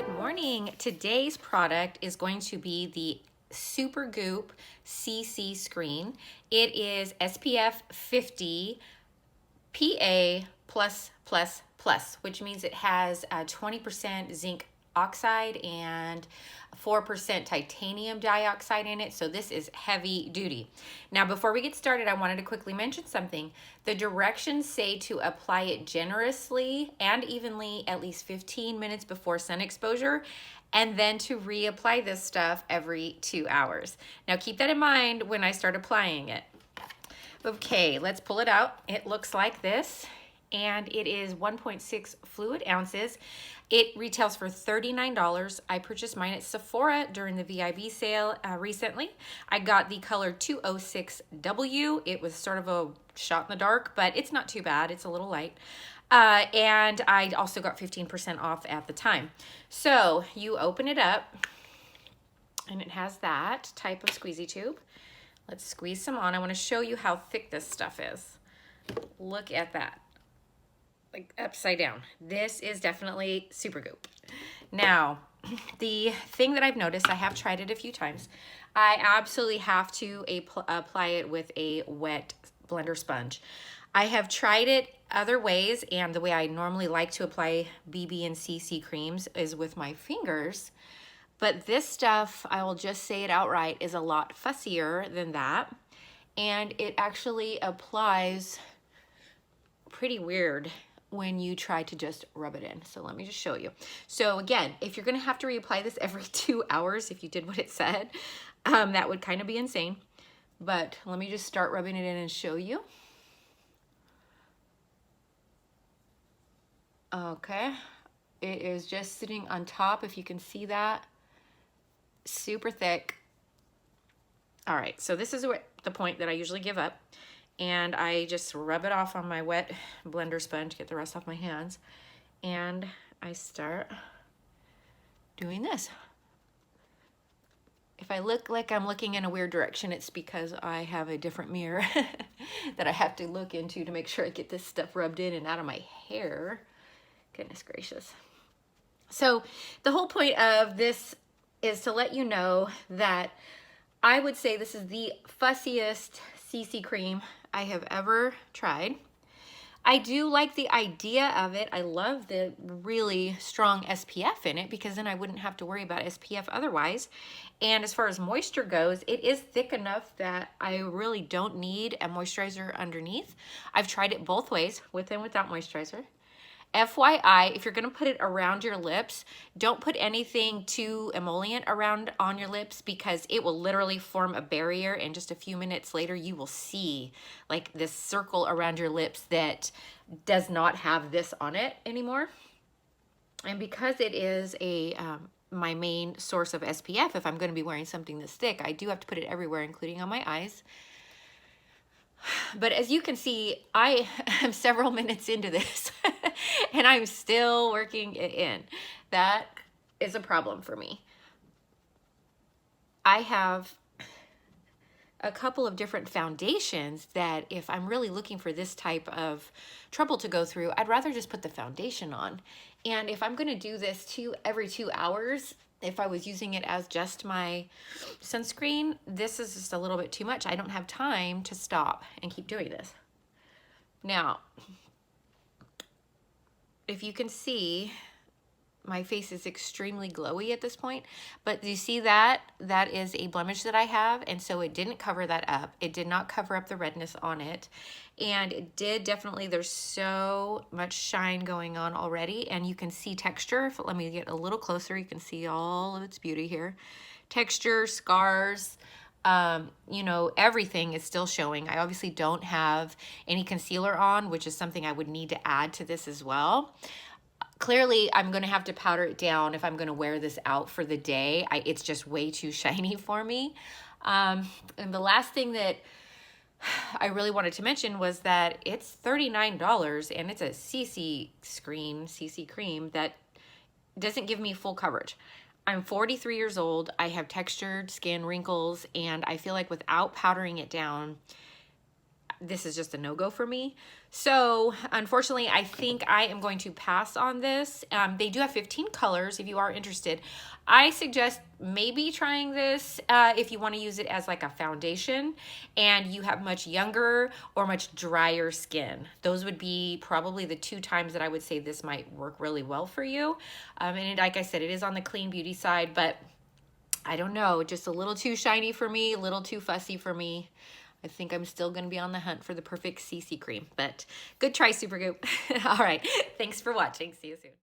Good morning. Today's product is going to be the Supergoop CC Screen. It is SPF 50 PA+++, which means it has 20% zinc oxide and 4% titanium dioxide in it. So this is heavy duty. Now, before we get started, I wanted to quickly mention something. The directions say to apply it generously and evenly at least 15 minutes before sun exposure, and then to reapply this stuff every 2 hours. Now, keep that in mind when I start applying it. Okay, let's pull it out. It looks like this, and it is 1.6 fluid ounces. It retails for $39. I purchased mine at Sephora during the VIB sale recently. I got the color 206W. It was sort of a shot in the dark, but it's not too bad. It's a little light. And I also got 15% off at the time. So you open it up, and it has that type of squeezy tube. Let's squeeze some on. I want to show you how thick this stuff is. Look at that. Like upside down. This is definitely Supergoop. Now, the thing that I've noticed, I have tried it a few times. I absolutely have to apply it with a wet blender sponge. I have tried it other ways, and the way I normally like to apply BB and CC creams is with my fingers. But this stuff, I will just say it outright, is a lot fussier than that. And it actually applies pretty weird when you try to just rub it in. So let me just show you. So again, if you're gonna have to reapply this every 2 hours, if you did what it said, that would kind of be insane. But let me just start rubbing it in and show you. Okay, it is just sitting on top, if you can see that. Super thick. All right, so this is the point that I usually give up, and I just rub it off on my wet blender sponge, get the rest off my hands, and I start doing this. If I look like I'm looking in a weird direction, it's because I have a different mirror that I have to look into to make sure I get this stuff rubbed in and out of my hair. Goodness gracious. So the whole point of this is to let you know that I would say this is the fussiest CC cream I have ever tried. I do like the idea of it. I love the really strong SPF in it, because then I wouldn't have to worry about SPF otherwise. And as far as moisture goes, it is thick enough that I really don't need a moisturizer underneath. I've tried it both ways, with and without moisturizer. FYI, if you're gonna put it around your lips, don't put anything too emollient around on your lips, because it will literally form a barrier, and just a few minutes later you will see like this circle around your lips that does not have this on it anymore. And because it is my main source of SPF, if I'm gonna be wearing something this thick, I do have to put it everywhere, including on my eyes. But as you can see, I am several minutes into this and I'm still working it in. That is a problem for me. I have a couple of different foundations that if I'm really looking for this type of trouble to go through, I'd rather just put the foundation on. And if I'm gonna do this every 2 hours, if I was using it as just my sunscreen, this is just a little bit too much. I don't have time to stop and keep doing this. Now, if you can see, my face is extremely glowy at this point, but you see that? That is a blemish that I have, and so it didn't cover that up. It did not cover up the redness on it, and it did definitely, there's so much shine going on already, and you can see texture. Let me get a little closer. You can see all of its beauty here. Texture, scars, you know, everything is still showing. I obviously don't have any concealer on, which is something I would need to add to this as well. Clearly, I'm going to have to powder it down if I'm going to wear this out for the day. It's just way too shiny for me. And the last thing that I really wanted to mention was that it's $39 and it's a CC cream that doesn't give me full coverage. I'm 43 years old. I have textured skin, wrinkles, and I feel like without powdering it down, this is just a no-go for me. So unfortunately, I think I am going to pass on this. They do have 15 colors if you are interested. I suggest maybe trying this if you want to use it as like a foundation and you have much younger or much drier skin. Those would be probably the 2 times that I would say this might work really well for you. And like I said, it is on the clean beauty side, but I don't know, just a little too shiny for me, a little too fussy for me. I think I'm still going to be on the hunt for the perfect CC cream, but good try, Supergoop. All right, thanks for watching. See you soon.